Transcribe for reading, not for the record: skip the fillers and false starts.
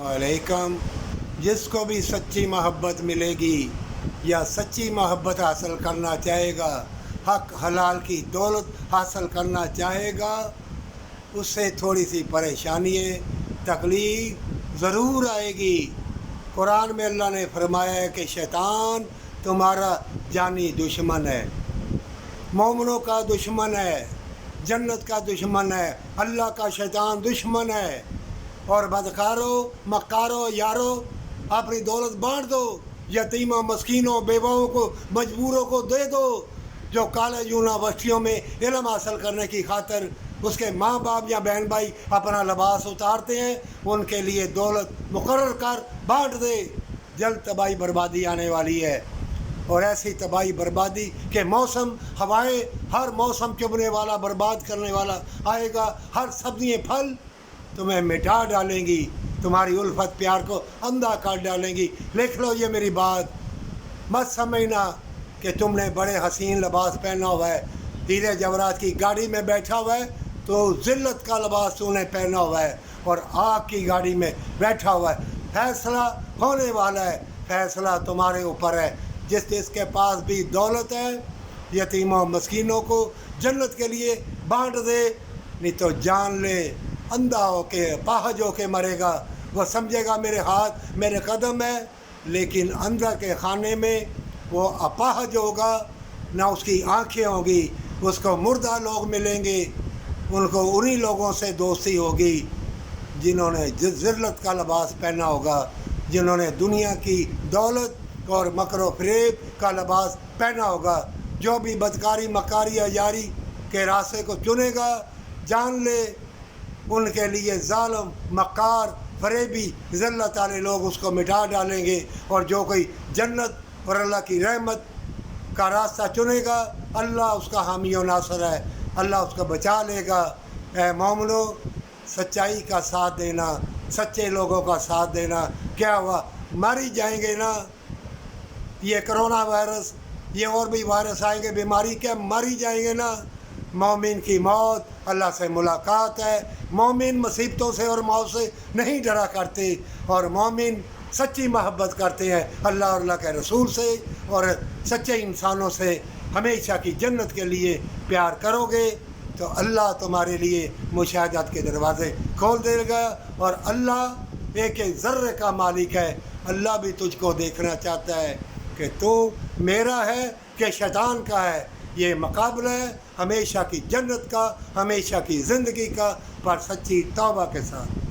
अलैकुम। जिसको भी सच्ची मोहब्बत मिलेगी या सच्ची मोहब्बत हासिल करना चाहेगा, हक हलाल की दौलत हासिल करना चाहेगा, उससे थोड़ी सी परेशानी तकलीफ ज़रूर आएगी। कुरान में अल्लाह ने फरमाया है कि शैतान तुम्हारा जानी दुश्मन है, मोमिनों का दुश्मन है, जन्नत का दुश्मन है, अल्लाह का शैतान दुश्मन है। और बदकारो मक्कारो यारो, अपनी दौलत बांट दो, यतीमों मस्कीनों बेवाओं को मजबूरों को दे दो। जो कॉलेज यूनिवर्सिटियों में इल्म हासिल करने की खातिर उसके माँ बाप या बहन भाई अपना लिबास उतारते हैं, उनके लिए दौलत मुकर्रर कर बांट दे। जल्द तबाही बर्बादी आने वाली है, और ऐसी तबाही बर्बादी के मौसम हवाएं हर मौसम चुभने वाला बर्बाद करने वाला आएगा। हर सब्जियाँ फल तुम्हें मिटा डालेंगी, तुम्हारी उल्फत प्यार को अंधा कर डालेंगी। लिख लो ये मेरी बात, मत समझना कि तुमने बड़े हसीन लिबास पहना हुआ है, हीरे जवरात की गाड़ी में बैठा हुआ है, तो ज़िल्लत का लिबास तूने पहना हुआ है और आग की गाड़ी में बैठा हुआ है। फैसला होने वाला है, फैसला तुम्हारे ऊपर है। जिसके पास भी दौलत है, यतीमों मस्कीनों को जन्नत के लिए बांट दे, नहीं तो जान ले अंधा होके अपाहज होके मरेगा। वो समझेगा मेरे हाथ मेरे कदम है, लेकिन अंदर के खाने में वो अपाहज होगा, ना उसकी आंखें होगी, उसको मुर्दा लोग मिलेंगे, उनको उन्हीं लोगों से दोस्ती होगी जिन्होंने ज़िल्लत का लिबास पहना होगा, जिन्होंने दुनिया की दौलत और मकरो फरेब का लिबास पहना होगा। जो भी बदकारी मकारी अयारी के रास्ते को चुनेगा, जान ले उनके लिए जालिम मक्कार फरेबी ज़िल्लत वाले लोग उसको मिटा डालेंगे। और जो कोई जन्नत और अल्लाह की रहमत का रास्ता चुनेगा, अल्लाह उसका हामी और नासर है, अल्लाह उसको बचा लेगा। ए मोमिनो, सच्चाई का साथ देना, सच्चे लोगों का साथ देना। क्या हुआ, मर ही जाएंगे ना। ये कोरोना वायरस, ये और भी वायरस आएंगे, बीमारी, क्या मर ही जाएंगे ना। मोमिन की मौत अल्लाह से मुलाकात है। मोमिन मुसीबतों से और मौत से नहीं डरा करते, और मोमिन सच्ची मोहब्बत करते हैं अल्लाह और अल्लाह के रसूल से और सच्चे इंसानों से। हमेशा की जन्नत के लिए प्यार करोगे तो अल्लाह तुम्हारे लिए मुशाहदत के दरवाज़े खोल देगा। और अल्लाह एक एक ज़र्रे का मालिक है। अल्लाह भी तुझको देखना चाहता है कि तू मेरा है कि शैतान का है। ये मुकाबला है हमेशा की जन्नत का, हमेशा की ज़िंदगी का, पर सच्ची तौबा के साथ।